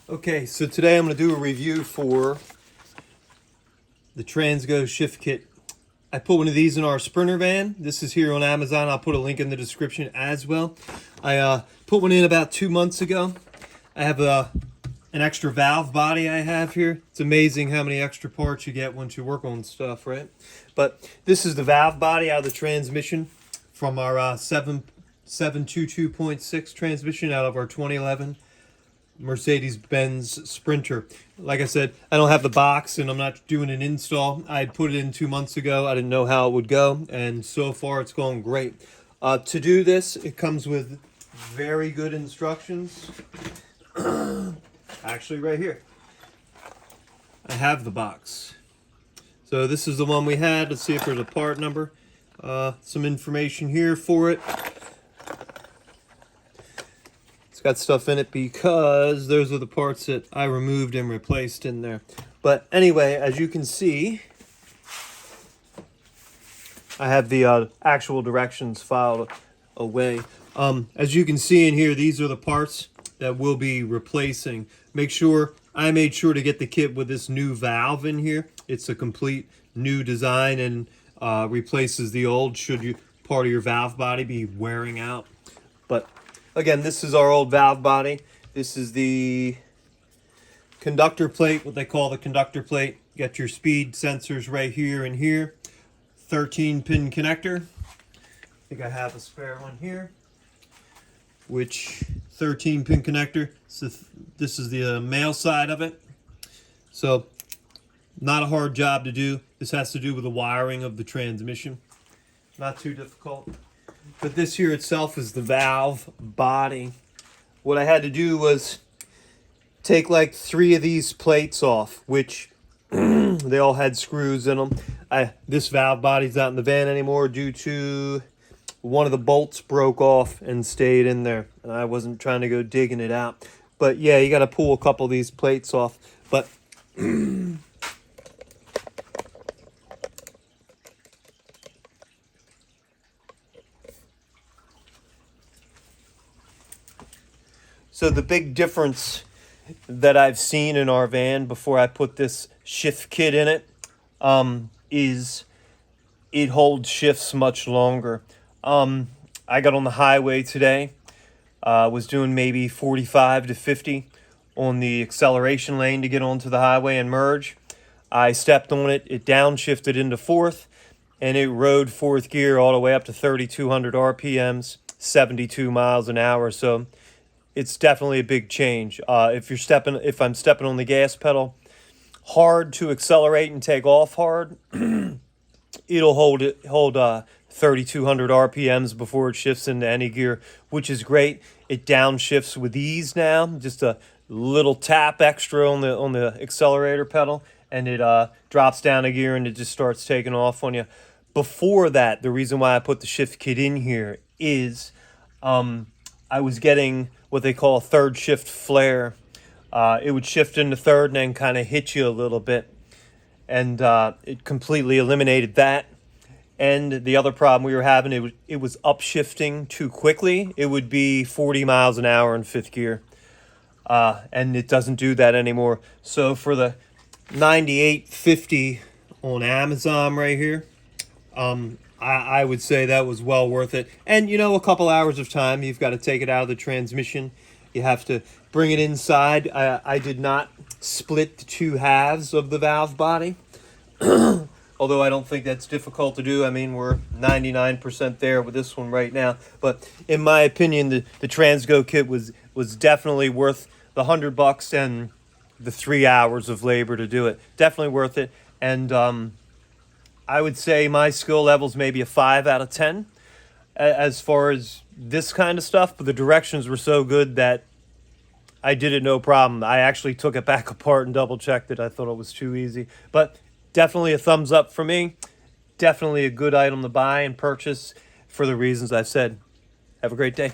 Okay, so today I'm going to do a review for the Transgo shift kit. I put one of these in our Sprinter van. This is here on Amazon. I'll put a link in the description as well. I put one in about 2 months ago. I have an extra valve body I have here. It's amazing how many extra parts you get once you work on stuff, right? But this is the valve body out of the transmission from our 722.6 transmission out of our 2011 Mercedes Benz Sprinter. Like I said, I don't have the box and I'm not doing an install. I put it in 2 months ago. I didn't know how it would go, and so far it's going great. To do this, it comes with very good instructions. Actually, right here, I have the box. So this is the one we had. Let's see if there's a part number. Some information here for it. It's got stuff in it because those are the parts that I removed and replaced in there. But anyway, as you can see, I have the actual directions filed away. As you can see in here, these are the parts that we'll be replacing. I made sure to get the kit with this new valve in here. It's a complete new design and replaces the old should part of your valve body be wearing out. But again, this is our old valve body. This is the conductor plate, what they call the conductor plate. You got your speed sensors right here and here. 13-pin connector. I think I have a spare one here. Which 13-pin connector. So this is the male side of it. So not a hard job to do. This has to do with the wiring of the transmission. Not too difficult. But this here itself is the valve body. What I had to do was take like 3 of these plates off, which they all had screws in them. This valve body's not in the van anymore due to one of the bolts broke off and stayed in there. And I wasn't trying to go digging it out. But yeah, you got to pull a couple of these plates off. But so the big difference that I've seen in our van before I put this shift kit in it is it holds shifts much longer. I got on the highway today, was doing maybe 45 to 50 on the acceleration lane to get onto the highway and merge. I stepped on it, it downshifted into fourth, and it rode fourth gear all the way up to 3,200 RPMs, 72 miles an hour. So it's definitely a big change. If I'm stepping on the gas pedal hard to accelerate and take off hard, it'll hold 3,200 RPMs before it shifts into any gear, which is great. It downshifts with ease now. Just a little tap extra on the accelerator pedal, and it drops down a gear and it just starts taking off on you. Before that, the reason why I put the shift kit in here is I was getting what they call a third shift flare. It would shift into third and then kind of hit you a little bit. And it completely eliminated that. And the other problem we were having, it was upshifting too quickly. It would be 40 miles an hour in fifth gear. And it doesn't do that anymore. So for the $98.50 on Amazon right here, I would say that was well worth it. And, a couple hours of time, you've got to take it out of the transmission. You have to bring it inside. I did not split the 2 halves of the valve body. Although I don't think that's difficult to do. I mean, we're 99% there with this one right now. But in my opinion, the Transgo kit was definitely worth the $100 and the 3 hours of labor to do it. Definitely worth it. And I would say my skill level's maybe a 5 out of 10 as far as this kind of stuff. But the directions were so good that I did it no problem. I actually took it back apart and double checked it. I thought it was too easy. But definitely a thumbs up for me. Definitely a good item to buy and purchase for the reasons I've said. Have a great day.